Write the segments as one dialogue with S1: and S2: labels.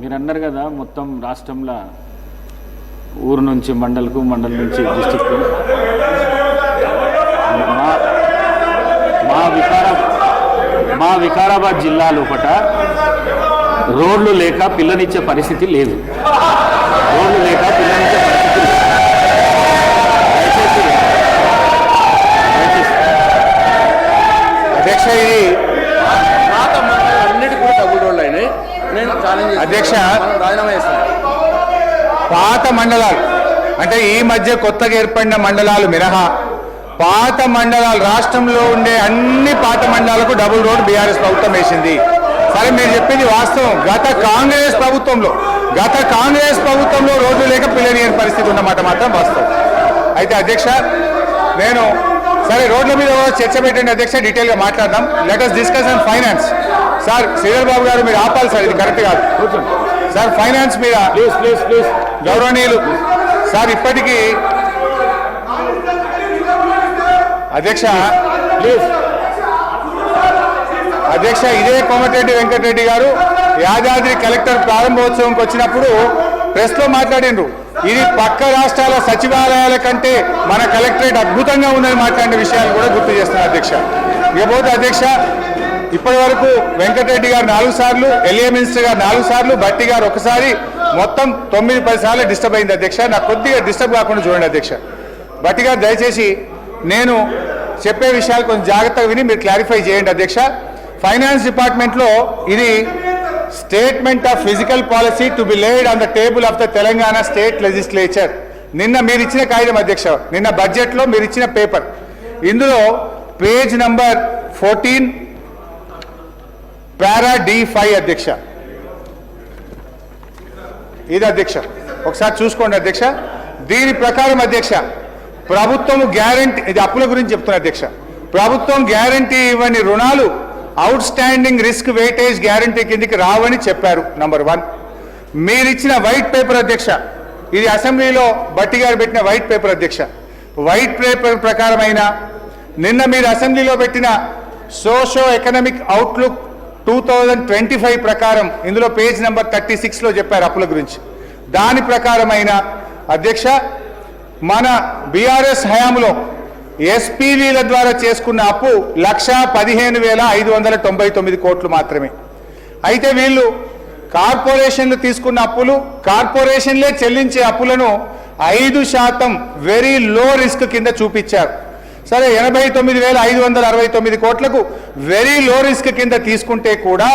S1: మీరు అన్నారు కదా మొత్తం రాష్ట్రంలో ఊరు నుంచి మండలకు, మండల నుంచి డిస్ట్రిక్ట్, మా వికారాబాద్ జిల్లా లోపట రోడ్లు లేక పిల్లనిచ్చే పరిస్థితి లేదు. రోడ్లు లేక పిల్లనిచ్చే పరిస్థితి లేదు.
S2: అధ్యక్ష, ఇది అన్నిటి కూడా డబ్బులు రోడ్లు అయినాయి. నేను ఛాలెంజ్ అధ్యక్ష, రాజీనామా చేస్తాను. పాత మండలాలు అంటే ఈ మధ్య కొత్తగా ఏర్పడిన మండలాలు మినహా పాత మండలాలు, రాష్ట్రంలో ఉండే అన్ని పాత మండలాలకు డబుల్ రోడ్ బీఆర్ఎస్ ప్రభుత్వం వేసింది. సరే, మీరు చెప్పింది వాస్తవం. గత కాంగ్రెస్ ప్రభుత్వంలో రోడ్లు లేక పిల్లనియని పరిస్థితి ఉన్నమాట మాత్రం వాస్తవం. అయితే అధ్యక్ష, నేను సరే రోడ్ల మీద చర్చ పెట్టండి అధ్యక్ష, డీటెయిల్గా మాట్లాడదాం. Let us discuss on finance. Sir Sridhar Babu garu, మీరు ఆపాలి సార్, ఇది కరెక్ట్ కాదు సార్. ఫైనాన్స్ మీద ప్లీజ్ గౌరవనీయులు సార్, ఇప్పటికీ అధ్యక్ష ఇదే కోమటిరెడ్డి వెంకటరెడ్డి గారు యాదాద్రి కలెక్టర్ ప్రారంభోత్సవంకి వచ్చినప్పుడు ప్రెస్లో మాట్లాడిండ్రు. ఇది పక్క రాష్ట్రాల సచివాలయాల కంటే మన కలెక్టరేట్ అద్భుతంగా ఉందని మాట్లాడిన విషయాలు కూడా గుర్తు చేస్తున్నారు అధ్యక్ష. ఇకపోతే అధ్యక్ష, ఇప్పటి వరకు వెంకటరెడ్డి గారు 4 సార్లు, ఎల్ఏ మినిస్టర్ గారు 4 సార్లు, భట్టి గారు 1 సారి, మొత్తం 9-10 సార్లు డిస్టర్బ్ అయింది అధ్యక్ష. నాకు కొద్దిగా డిస్టర్బ్ కాకుండా చూడండి అధ్యక్ష. భట్టి గారు దయచేసి నేను చెప్పే విషయాలు కొంచెం జాగ్రత్తగా విని మీరు క్లారిఫై చేయండి అధ్యక్ష. ఫైనాన్స్ డిపార్ట్మెంట్లో ఇది statement of physical policy to be laid on the table of the Telangana state legislature. నిన్న మీరు ఇచ్చిన కాగితం అధ్యక్ష, నిన్న బడ్జెట్లో మీరు ఇచ్చిన పేపర్, ఇందులో పేజ్ నంబర్ 14 పారా D5 అధ్యక్ష. ఇది అధ్యక్ష, ఒకసారి చూసుకోండి అధ్యక్ష. దీని ప్రకారం అధ్యక్ష, ప్రభుత్వం గ్యారంటీ, ఇది అప్పుల గురించి చెప్తున్నా అధ్యక్ష, ప్రభుత్వం గ్యారంటీ ఇవ్వని రుణాలు out standing risk weightage guarantee కిందికి రావని చెప్పారు. నంబర్ 1. మీరిచ్చిన వైట్ పేపర్ అధ్యక్ష, ఇది అసెంబ్లీలో భట్టి గారు పెట్టిన వైట్ పేపర్ అధ్యక్ష. వైట్ పేపర్ ప్రకారమైన నిన్న మీరు అసెంబ్లీలో పెట్టిన సోషో ఎకనామిక్ అవుట్లుక్ 2025 ప్రకారం, ఇందులో పేజ్ నెంబర్ 36లో చెప్పారు అప్పుల గురించి. దాని ప్రకారమైన అధ్యక్ష, మన బీఆర్ఎస్ హయాంలో ఎస్పీవీల ద్వారా చేసుకున్న అప్పు 1,15,599 కోట్లు మాత్రమే. అయితే వీళ్ళు కార్పొరేషన్లు తీసుకున్న అప్పులు, కార్పొరేషన్లే చెల్లించే అప్పులను 5% వెరీ లో రిస్క్ కింద చూపించారు. సరే, 89,569 కోట్లకు వెరీ లో రిస్క్ కింద తీసుకుంటే కూడా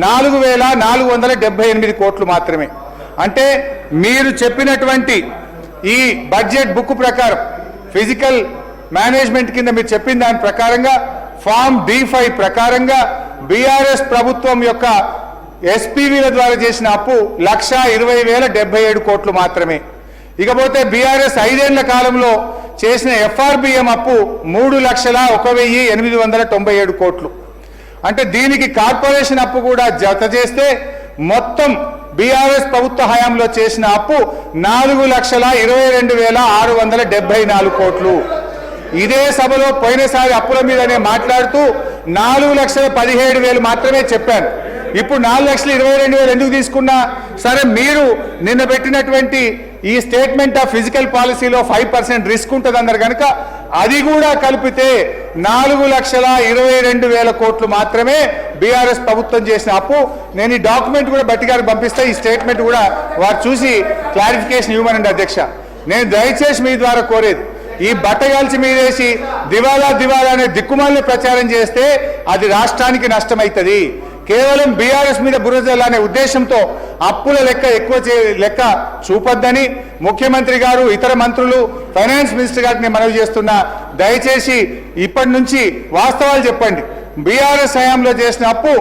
S2: 4,478 కోట్లు మాత్రమే. అంటే మీరు చెప్పినటువంటి ఈ బడ్జెట్ బుక్ ప్రకారం, ఫిజికల్ మేనేజ్మెంట్ కింద మీరు చెప్పిన దాని ప్రకారంగా, ఫామ్ D5 ప్రకారంగా బీఆర్ఎస్ ప్రభుత్వం యొక్క ఎస్పీవీల ద్వారా చేసిన అప్పు 1,20,077 కోట్లు మాత్రమే. ఇకపోతే బీఆర్ఎస్ 5 ఏళ్ల కాలంలో చేసిన FRBM అప్పు 3,01,897 కోట్లు. అంటే దీనికి కార్పొరేషన్ అప్పు కూడా జత చేస్తే మొత్తం బీఆర్ఎస్ ప్రభుత్వ హయాంలో చేసిన అప్పు 4,22,674 కోట్లు. ఇదే సభలో పోయినసారి అప్పుల మీదనే మాట్లాడుతూ 4,17,000 మాత్రమే చెప్పాను. ఇప్పుడు 4,22,000 ఎందుకు తీసుకున్నా? సరే, మీరు నిన్న పెట్టినటువంటి ఈ స్టేట్మెంట్ ఆఫ్ ఫిజికల్ పాలసీలో 5% రిస్క్ ఉంటుంది అన్నారు కనుక అది కూడా కలిపితే 4,22,000 కోట్లు మాత్రమే బీఆర్ఎస్ ప్రభుత్వం చేసిన అప్పు. నేను ఈ డాక్యుమెంట్ కూడా బట్టి గారికి పంపిస్తే, ఈ స్టేట్మెంట్ కూడా వారు చూసి క్లారిఫికేషన్ ఇవ్వమనండి అధ్యక్ష. నేను దయచేసి మీ ద్వారా కోరేది, ఈ బట్టగాల్చి మీదేసి దివాలా అనే దిక్కుమాలని ప్రచారం చేస్తే అది రాష్ట్రానికి నష్టమవుతుంది. కేవలం బీఆర్ఎస్ మీద బురద అనే ఉద్దేశంతో అప్పుల లెక్క చూపొద్దని ముఖ్యమంత్రి గారు, ఇతర మంత్రులు, ఫైనాన్స్ మినిస్టర్ గారిని మనవి చేస్తున్నా. దయచేసి ఇప్పటి నుంచి వాస్తవాలు చెప్పండి. బీఆర్ఎస్ హయాంలో చేసిన అప్పు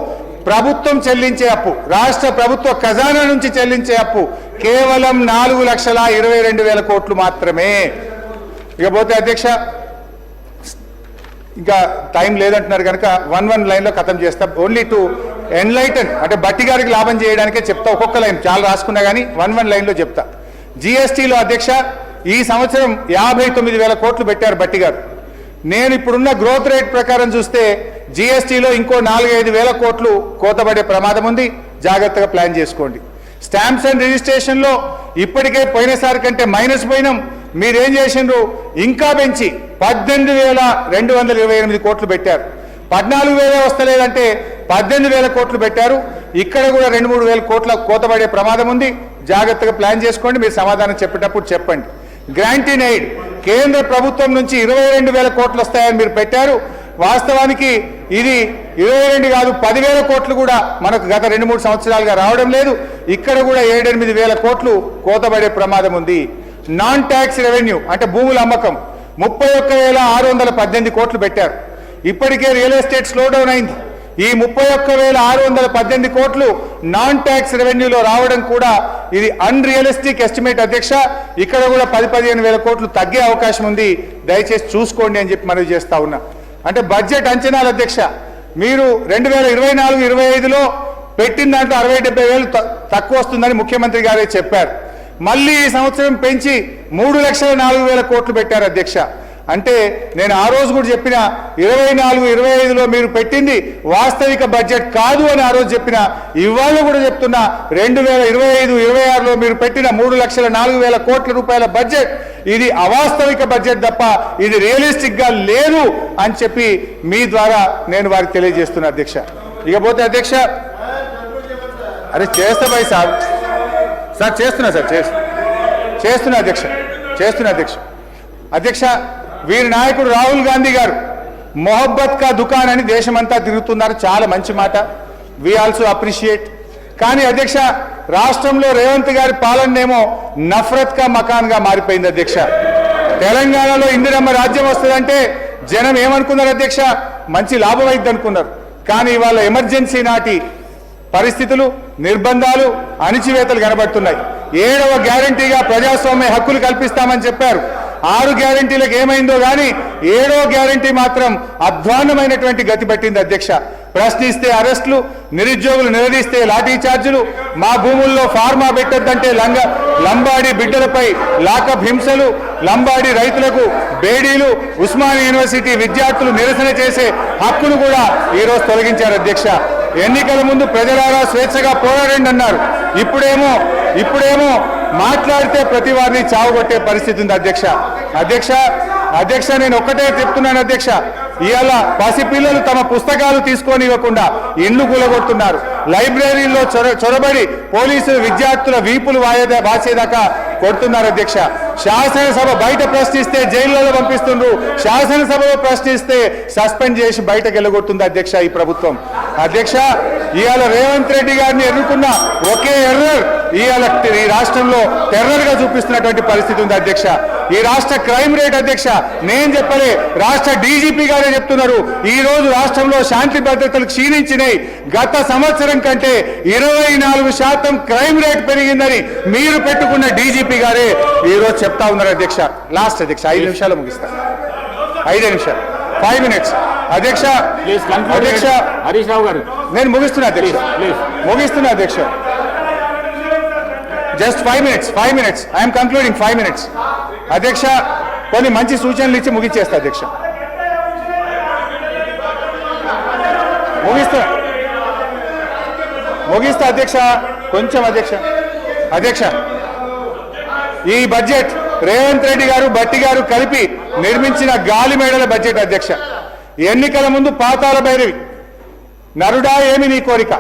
S2: ప్రభుత్వం చెల్లించే అప్పు, రాష్ట్ర ప్రభుత్వ ఖజానా నుంచి చెల్లించే అప్పు కేవలం 4,22,000 కోట్లు మాత్రమే. ఇకపోతే అధ్యక్ష, ఇంకా టైం లేదంటున్నారు కనుక 1 లైన్లో ఖతం చేస్తాం. ఓన్లీ టు ఎన్లైటన్, అంటే బట్టి గారికి లాభం చేయడానికే చెప్తా. ఒక్కొక్క లైన్ చాలా రాసుకున్నా కానీ 1 లైన్లో చెప్తా. జిఎస్టీలో అధ్యక్ష ఈ సంవత్సరం 59,000 కోట్లు పెట్టారు బట్టి గారు. నేను ఇప్పుడున్న గ్రోత్ రేట్ ప్రకారం చూస్తే జిఎస్టీలో ఇంకో 4-5 వేల కోట్లు కోతబడే ప్రమాదం ఉంది. జాగ్రత్తగా ప్లాన్ చేసుకోండి. స్టాంప్స్ అండ్ రిజిస్ట్రేషన్లో ఇప్పటికే పోయినసారి కంటే మైనస్ పోయినాం. మీరేం చేసిండ్రు? ఇంకా పెంచి 18,228 కోట్లు పెట్టారు. 14,000 వస్తలేదంటే 18,000 కోట్లు పెట్టారు. ఇక్కడ కూడా 2-3 వేల కోట్ల కోతపడే ప్రమాదం ఉంది. జాగ్రత్తగా ప్లాన్ చేసుకోండి. మీరు సమాధానం చెప్పేటప్పుడు చెప్పండి. గ్రాంట్ ఇన్ ఎయిడ్ కేంద్ర ప్రభుత్వం నుంచి 22,000 కోట్లు వస్తాయని మీరు పెట్టారు. వాస్తవానికి ఇది 22 కాదు 10,000 కోట్లు కూడా మనకు గత 2-3 సంవత్సరాలుగా రావడం లేదు. ఇక్కడ కూడా 7-8 వేల కోట్లు కోతబడే ప్రమాదం ఉంది. నాన్ ట్యాక్స్ రెవెన్యూ అంటే భూముల అమ్మకం 31,618 కోట్లు పెట్టారు. ఇప్పటికే రియల్ ఎస్టేట్ స్లో డౌన్ అయింది. ఈ 31,618 కోట్లు నాన్ ట్యాక్స్ రెవెన్యూలో రావడం కూడా ఇది అన్రియలిస్టిక్ ఎస్టిమేట్ అధ్యక్ష. ఇక్కడ కూడా 10-15 వేల కోట్లు తగ్గే అవకాశం ఉంది. దయచేసి చూసుకోండి అని చెప్పి మనవి చేస్తా ఉన్నా. అంటే బడ్జెట్ అంచనాలు అధ్యక్ష, మీరు 2024-25లో పెట్టిన దాంట్లో 60-70 వేలు తక్కువ వస్తుందని ముఖ్యమంత్రి గారే చెప్పారు. మళ్ళీ ఈ సంవత్సరం పెంచి 3,04,000 కోట్లు పెట్టారు అధ్యక్ష. అంటే నేను ఆ రోజు కూడా చెప్పిన 24-25లో మీరు పెట్టింది వాస్తవిక బడ్జెట్ కాదు అని ఆ రోజు చెప్పిన. ఇవాళ కూడా చెప్తున్నా 2025-26లో మీరు పెట్టిన 3,04,000 కోట్ల రూపాయల బడ్జెట్ ఇది అవాస్తవిక బడ్జెట్ తప్ప ఇది రియలిస్టిక్ గా లేదు అని చెప్పి మీ ద్వారా నేను వారికి తెలియజేస్తున్నా అధ్యక్ష. ఇకపోతే అధ్యక్ష, అరే చేస్తా భాయ్ సార్ చేస్తున్నా అధ్యక్ష. వీరి నాయకుడు రాహుల్ గాంధీ గారు మొహబ్బత్ కా దుకాన్ అని దేశమంతా తిరుగుతున్నారు. చాలా మంచి మాట, వి ఆల్సో అప్రిషియేట్. కానీ అధ్యక్ష, రాష్ట్రంలో రేవంత్ గారి పాలనేమో నఫరత్ కా మకాన్ గా మారిపోయింది అధ్యక్ష. తెలంగాణలో ఇందిరమ్మ రాజ్యం వస్తుందంటే జనం ఏమనుకున్నారు అధ్యక్ష? మంచి లాభం అయింది అనుకున్నారు. కానీ ఇవాళ ఎమర్జెన్సీ నాటి పరిస్థితులు, నిర్బంధాలు, అణిచివేతలు కనబడుతున్నాయి. 7వ గ్యారంటీగా ప్రజాస్వామ్య హక్కులు కల్పిస్తామని చెప్పారు. 6 గ్యారంటీలకు ఏమైందో కానీ 7వ గ్యారంటీ మాత్రం అధ్వాన్నమైనటువంటి గతి పట్టింది అధ్యక్ష. ప్రశ్నిస్తే అరెస్టులు, నిరుద్యోగులు నిలదీస్తే లాఠీ చార్జీలు, మా భూముల్లో ఫార్మా పెట్టొద్దంటే లంబాడి బిడ్డలపై లాకప్ హింసలు, లంబాడి రైతులకు బేడీలు, ఉస్మానియా యూనివర్సిటీ విద్యార్థులు నిరసన చేసే హక్కును కూడా ఈరోజు తొలగించారు అధ్యక్ష. ఎన్నికల ముందు ప్రజలారా స్వేచ్ఛగా పోరాడండి అన్నారు. ఇప్పుడేమో మాట్లాడితే ప్రతి వారిని చావుగొట్టే పరిస్థితి ఉంది అధ్యక్ష. నేను ఒక్కటే చెప్తున్నాను అధ్యక్ష, ఇవాళ పసిపిల్లలు తమ పుస్తకాలు తీసుకొని ఇవ్వకుండా ఇండ్లు కూలగొడుతున్నారు. లైబ్రరీలో చొరబడి పోలీసులు విద్యార్థుల వీపులు వాచేదాకా కొడుతున్నారు అధ్యక్ష. శాసనసభ బయట ప్రశ్నిస్తే జైళ్లలో పంపిస్తుండ్రు, శాసనసభలో ప్రశ్నిస్తే సస్పెండ్ చేసి బయటకు వెళ్ళగొడుతుంది అధ్యక్ష ఈ ప్రభుత్వం. అధ్యక్ష, ఇవాళ రేవంత్ రెడ్డి గారిని ఎన్నుకున్న ఒకే ఎర్రర్ ఇవాళ ఈ రాష్ట్రంలో టెర్రర్ గా చూపిస్తున్నటువంటి పరిస్థితి ఉంది అధ్యక్ష. ఈ రాష్ట్ర క్రైమ్ రేట్ అధ్యక్ష నేను చెప్పలే, రాష్ట్ర డీజీపీ గారే చెప్తున్నారు. ఈ రోజు రాష్ట్రంలో శాంతి భద్రతలు క్షీణించినాయి. గత సంవత్సరం కంటే 24% క్రైమ్ రేట్ పెరిగిందని మీరు పెట్టుకున్న డీజీపీ గారే ఈ రోజు చెప్తా ఉన్నారు అధ్యక్ష. లాస్ట్ అధ్యక్ష 5 నిమిషాలు ముగిస్తాను. 5 నిమిషాలు 5 minutes అధ్యక్ష.
S1: హరీష్ రావు గారు
S2: నేను ముగిస్తున్నా అధ్యక్ష. Just 5 minutes I'm concluding 5 minutes అధ్యక్ష. కొన్ని మంచి సూచనలు ఇచ్చి ముగిచ్చేస్తా అధ్యక్ష. ముగిస్తా అధ్యక్ష. కొంచెం అధ్యక్ష ఈ బడ్జెట్ రేవంత్ రెడ్డి గారు, భట్టి గారు కలిపి నిర్మించిన గాలి మేడల బడ్జెట్ అధ్యక్ష. ఎన్నికల ముందు పాతాల భైరవి, నరుడా ఏమి నీ కోరిక,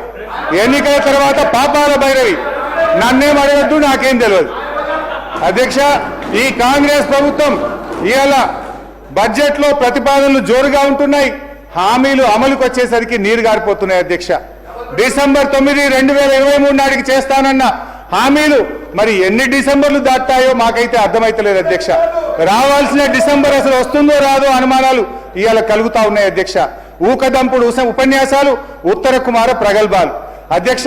S2: ఎన్నికల తర్వాత పాతాల భైరవి, నన్నేం అడగద్దు నాకేం తెలియదు అధ్యక్ష. ఈ కాంగ్రెస్ ప్రభుత్వం ఇవాళ బడ్జెట్లో ప్రతిపాదనలు జోరుగా ఉంటున్నాయి, హామీలు అమలుకు వచ్చేసరికి నీరు గారిపోతున్నాయి అధ్యక్ష. డిసెంబర్ 9, 2023 నాటికి చేస్తానన్న హామీలు మరి ఎన్ని డిసెంబర్లు దాటాయో మాకైతే అర్థమైతలేదు అధ్యక్ష. రావాల్సిన డిసెంబర్ అసలు వస్తుందో రాదో అనుమానాలు ఇవాళ కలుగుతా ఉన్నాయి అధ్యక్ష. ఊకదంపుడు ఉపన్యాసాలు, ఉత్తర కుమార ప్రగల్భాలు అధ్యక్ష.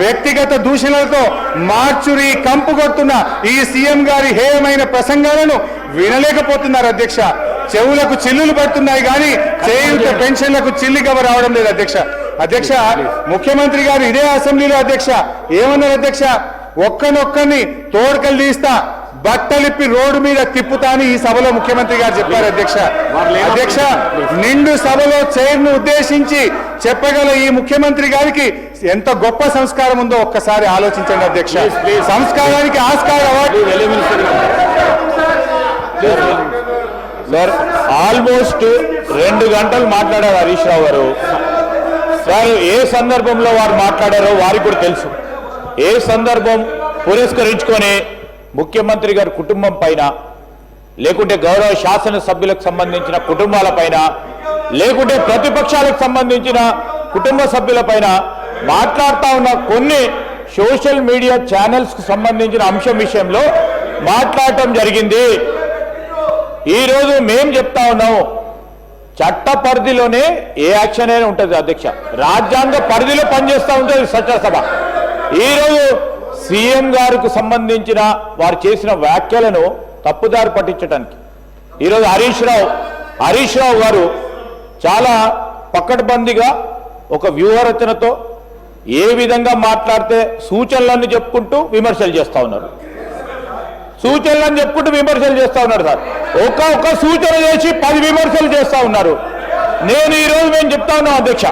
S2: వ్యక్తిగత దూషణలతో మార్చురి కంపు కొడుతున్న ఈ సీఎం గారి హేయమైన ప్రసంగాలను వినలేకపోతున్నారు అధ్యక్ష. చెవులకు చిల్లులు పడుతున్నాయి కానీ చేయూత పెన్షన్లకు చిల్లిగవ రావడం లేదు అధ్యక్ష. ముఖ్యమంత్రి గారు ఇదే అసెంబ్లీలో అధ్యక్ష ఏమన్నారు అధ్యక్ష? ఒక్కనొక్కని తోడుకలు తీస్తా, బట్టలిప్పి రోడ్డు మీద తిప్పుతాని ఈ సభలో ముఖ్యమంత్రి గారు చెప్పారు అధ్యక్ష. నిండు సభలో చైర్ను ఉద్దేశించి చెప్పగల ఈ ముఖ్యమంత్రి గారికి ఎంత గొప్ప సంస్కారం ఉందో ఒక్కసారి ఆలోచించండి అధ్యక్ష. సంస్కారానికి ఆస్కార్ అవార్డు
S3: ఆల్మోస్ట్ 2 గంటలు మాట్లాడారు హరీష్ రావు గారు. సార్ ఏ సందర్భంలో వారు మాట్లాడారో వారికి కూడా తెలుసు. ఏ సందర్భం పురస్కరించుకొని ముఖ్యమంత్రి గారి కుటుంబం పైన, లేకుంటే గౌరవ శాసనసభ్యులకు సంబంధించిన కుటుంబాల పైన, లేకుంటే ప్రతిపక్షాలకు సంబంధించిన కుటుంబ సభ్యుల పైన మాట్లాడుతూ ఉన్న కొన్ని సోషల్ మీడియా ఛానల్స్కు సంబంధించిన అంశం విషయంలో మాట్లాడటం జరిగింది. ఈరోజు మేం చెప్తా ఉన్నాం, చట్ట పరిధిలోనే ఏ యాక్షన్ అయినా ఉంటుంది అధ్యక్ష. రాజ్యాంగ పరిధిలో పనిచేస్తూ ఉంటుంది చట్టసభ. ఈరోజు సీఎం గారికి సంబంధించిన వారు చేసిన వ్యాఖ్యలను తప్పుదారి పట్టించడానికి ఈరోజు హరీష్ రావు గారు చాలా పకడ్బందీగా ఒక వ్యూహరచనతో ఏ విధంగా మాట్లాడితే సూచనలన్నీ చెప్పుకుంటూ విమర్శలు చేస్తూ ఉన్నారు. సూచనలను చెప్పుకుంటూ విమర్శలు చేస్తూ ఉన్నారు సార్. ఒక్క సూచన చేసి 10 విమర్శలు చేస్తూ ఉన్నారు. నేను ఈరోజు మేము చెప్తా ఉన్నాం అధ్యక్ష,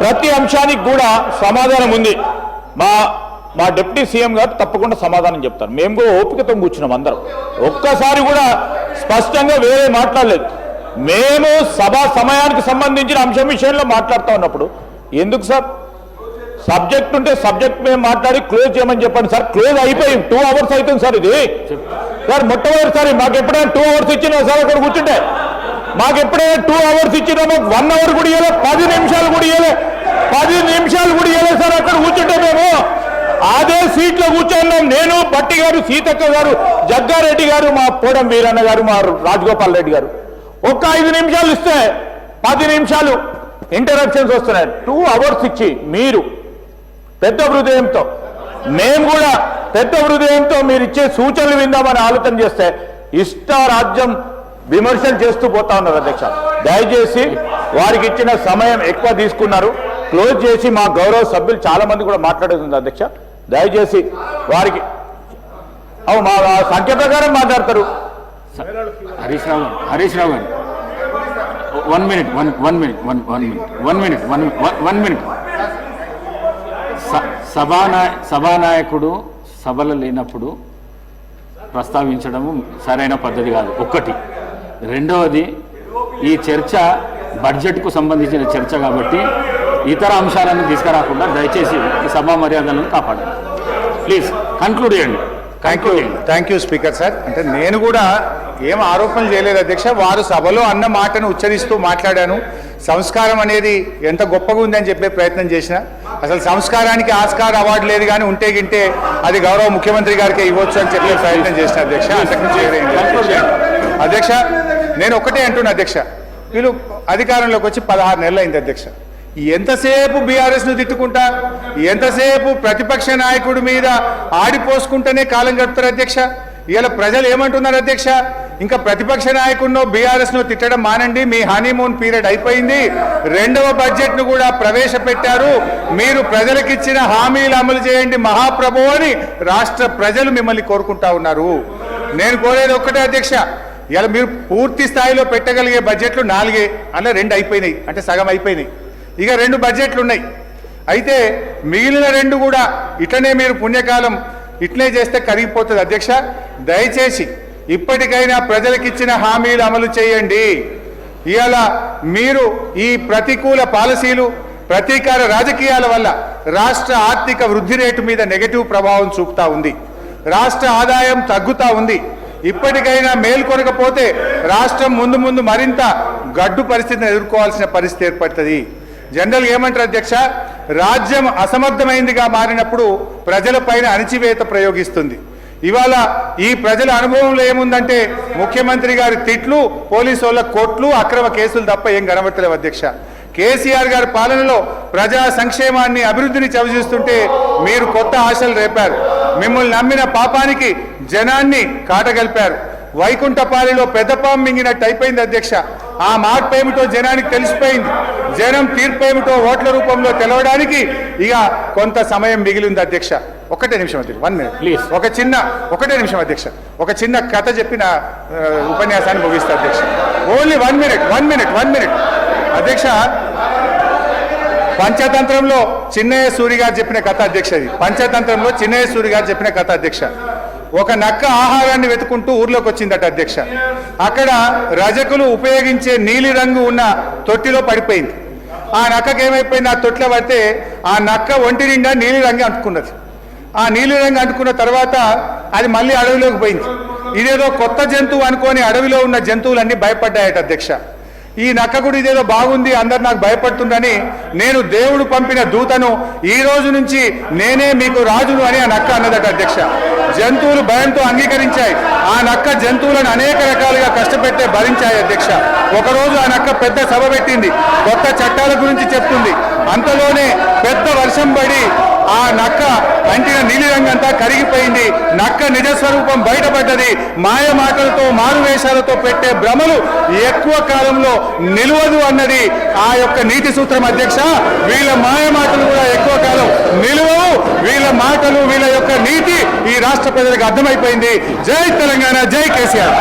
S3: ప్రతి అంశానికి కూడా సమాధానం ఉంది. మా డిప్యూటీ సీఎం గారు తప్పకుండా సమాధానం చెప్తారు. మేము కూడా ఓపికతో కూర్చున్నాం అందరం. ఒక్కసారి కూడా స్పష్టంగా వేరే మాట్లాడలేదు. మేము సభా సమయానికి సంబంధించిన అంశం విషయంలో మాట్లాడుతూ ఉన్నప్పుడు ఎందుకు సార్ సబ్జెక్ట్ ఉంటే సబ్జెక్ట్ మేము మాట్లాడి క్లోజ్ చేయమని చెప్పండి సార్. క్లోజ్ అయిపోయి 2 అవర్స్ అవుతుంది సార్. ఇది సార్ మొట్టమొదటిసారి మాకు ఎప్పుడైనా 2 అవర్స్ ఇచ్చినా సార్ అక్కడ కూర్చుంటే, మాకు ఎప్పుడైనా 2 అవర్స్ ఇచ్చినా మాకు 1 అవర్ కూడా ఇవ్వలే, 10 నిమిషాలు కూడా ఇవ్వలే, 10 నిమిషాలు కూడా ఇవ్వలేదు సార్. అక్కడ కూర్చుంటే మేము అదే సీట్లో కూర్చున్నాం. నేను, భట్టి గారు, సీతక్క గారు, జగ్గారెడ్డి గారు, మా పోడం వీరన్న గారు, మా రాజగోపాల్ రెడ్డి గారు. ఒక్క 5 నిమిషాలు ఇస్తే 10 నిమిషాలు ఇంటరప్షన్స్ వస్తున్నాయి. 2 అవర్స్ ఇచ్చి మీరు పెద్ద హృదయంతో, మేము కూడా పెద్ద హృదయంతో మీరు ఇచ్చే సూచనలు విందామని ఆలోచన చేస్తే ఇష్టారాజ్యం విమర్శలు చేస్తూ పోతా ఉన్నారు అధ్యక్ష. దయచేసి వారికి ఇచ్చిన సమయం ఎక్కువ తీసుకున్నారు. క్లోజ్ చేసి మా గౌరవ సభ్యులు చాలా మంది కూడా మాట్లాడుతుంది అధ్యక్ష. దయచేసి వారికి మా సంఖ్య ప్రకారం మాట్లాడతారు.
S1: హరీష్ రావు గారు 1 మినిట్. సభానాయకుడు సభలో లేనప్పుడు ప్రస్తావించడము సరైన పద్ధతి కాదు. ఒకటి. రెండవది, ఈ చర్చ బడ్జెట్కు సంబంధించిన చర్చ కాబట్టి ఇతర అంశాలను తీసుకురాకుండా దయచేసి ఈ సభా మర్యాదలను కాపాడండి. ప్లీజ్ కన్క్లూడ్ చేయండి.
S2: Thank you speaker sir. అంటే నేను కూడా ఏం ఆరోపణలు చేయలేదు అధ్యక్ష. వారు సభలో అన్న మాటను ఉచ్చరిస్తూ మాట్లాడాను. సంస్కారం అనేది ఎంత గొప్పగా ఉందని చెప్పే ప్రయత్నం చేసిన. అసలు సంస్కారానికి ఆస్కార్ అవార్డు లేదు, కానీ ఉంటే గింటే అది గౌరవ ముఖ్యమంత్రి గారికి ఇవ్వచ్చు అని చెప్పే ప్రయత్నం చేసిన అధ్యక్ష. అంతకుమించి అధ్యక్ష నేను ఒకటే అంటున్నా అధ్యక్ష, వీళ్ళు అధికారంలోకి వచ్చి 16 నెలలు అయింది అధ్యక్ష. ఎంతసేపు బీఆర్ఎస్ను తిట్టుకుంటా, ఎంతసేపు ప్రతిపక్ష నాయకుడి మీద ఆడిపోసుకుంటూనే కాలం గడుపుతారు అధ్యక్ష. ఇవాళ ప్రజలు ఏమంటున్నారు అధ్యక్ష, ఇంకా ప్రతిపక్ష నాయకుడినో బీఆర్ఎస్ను తిట్టడం మానండి, మీ హనీమూన్ పీరియడ్ అయిపోయింది, 2వ బడ్జెట్ను కూడా ప్రవేశపెట్టారు, మీరు ప్రజలకిచ్చిన హామీలు అమలు చేయండి మహాప్రభు అని రాష్ట్ర ప్రజలు మిమ్మల్ని కోరుకుంటా ఉన్నారు. నేను కోరేది ఒక్కటే అధ్యక్ష, ఇలా మీరు పూర్తి స్థాయిలో పెట్టగలిగే బడ్జెట్లు 4, అలా 2 అయిపోయినాయి, అంటే సగం అయిపోయినాయి. ఇక 2 బడ్జెట్లు ఉన్నాయి. అయితే మిగిలిన 2 కూడా ఇట్లనే మీరు పుణ్యకాలం ఇట్లే చేస్తే కరిగిపోతుంది అధ్యక్ష. దయచేసి ఇప్పటికైనా ప్రజలకిచ్చిన హామీలు అమలు చేయండి. ఇవాళ మీరు ఈ ప్రతికూల పాలసీలు, ప్రతీకార రాజకీయాల వల్ల రాష్ట్ర ఆర్థిక వృద్ధి రేటు మీద నెగటివ్ ప్రభావం చూపుతా ఉంది. రాష్ట్ర ఆదాయం తగ్గుతూ ఉంది. ఇప్పటికైనా మేల్కొనకపోతే రాష్ట్రం ముందు మరింత గడ్డు పరిస్థితిని ఎదుర్కోవాల్సిన పరిస్థితి ఏర్పడుతుంది. జనరల్గా ఏమంటారు అధ్యక్ష, రాజ్యం అసమర్థమైందిగా మారినప్పుడు ప్రజలపైన అణచివేత ప్రయోగిస్తుంది. ఇవాళ ఈ ప్రజల అనుభవంలో ఏముందంటే ముఖ్యమంత్రి గారి తిట్లు, పోలీసు వాళ్ళ కోట్లు, అక్రమ కేసులు తప్ప ఏం కనబడతలేవు అధ్యక్ష. కేసీఆర్ గారి పాలనలో ప్రజా సంక్షేమాన్ని, అభివృద్ధిని చవిచూస్తుంటే మీరు కొత్త ఆశలు రేపారు. మిమ్మల్ని నమ్మిన పాపానికి జనాన్ని కాటగలిపారు. వైకుంఠపాలిలో పెద్దపాము మింగినట్టు అయిపోయింది అధ్యక్ష. ఆ మార్పు ఏమిటో జనానికి తెలిసిపోయింది. జనం తీర్పు ఏమిటో ఓట్ల రూపంలో తెలవడానికి ఇక కొంత సమయం మిగిలింది అధ్యక్ష. ఒకటే నిమిషం అధ్యక్ష, 1 మినిట్ ప్లీజ్. ఒకటే నిమిషం అధ్యక్ష. ఒక చిన్న కథ చెప్పిన ఉపన్యాసాన్ని ముగిస్తా అధ్యక్ష. ఓన్లీ 1 మినిట్ అధ్యక్ష. పంచతంత్రంలో చిన్నయ్య సూరి గారు చెప్పిన కథ అధ్యక్ష. ఇది పంచతంత్రంలో చిన్నయ్య సూరి గారు చెప్పిన కథ అధ్యక్ష. ఒక నక్క ఆహారాన్ని వెతుకుంటూ ఊర్లోకి వచ్చిందట అధ్యక్ష. అక్కడ రజకులు ఉపయోగించే నీలి రంగు ఉన్న తొట్టిలో పడిపోయింది. ఆ నక్కకి ఏమైపోయింది, ఆ తొట్టిలో పడితే ఆ నక్క ఒంటి నిండా నీలి రంగు అంటుకున్నది. ఆ నీలి రంగు అంటుకున్న తర్వాత అది మళ్ళీ అడవిలోకి పోయింది. ఇదేదో కొత్త జంతువు అనుకొని అడవిలో ఉన్న జంతువులన్నీ భయపడ్డాయట అధ్యక్ష. ఈ నక్క కూడా ఇదేదో బాగుంది, అందరు నాకు భయపడుతుందని నేను దేవుడు పంపిన దూతను ఈ రోజు నుంచి నేనే మీకు రాజును అని ఆ నక్క అన్నదట అధ్యక్ష. జంతువులు భయంతో అంగీకరించాయి. ఆ నక్క జంతువులను అనేక రకాలుగా కష్టపెట్టే భరించాయి అధ్యక్ష. ఒకరోజు ఆ నక్క పెద్ద సభ పెట్టింది, కొత్త చట్టాల గురించి చెప్తుంది. అంతలోనే పెద్ద వర్షం పడి ఆ నక్క అంటిన నీలిరంగంతా కరిగిపోయింది. నక్క నిజస్వరూపం బయటపడ్డది. మాయ మాటలతో మారువేషాలతో పెట్టే భ్రమలు ఎక్కువ కాలంలో నిలవదు అన్నది ఆ యొక్క నీతి సూత్రం అధ్యక్ష. వీళ్ళ మాయ మాటలు కూడా ఎక్కువ కాలం నిలవవు. వీళ్ళ మాటలు, వీళ్ళ యొక్క నీతి ఈ రాష్ట్ర ప్రజలకు అర్థమైపోయింది. జై తెలంగాణ, జై కేసీఆర్.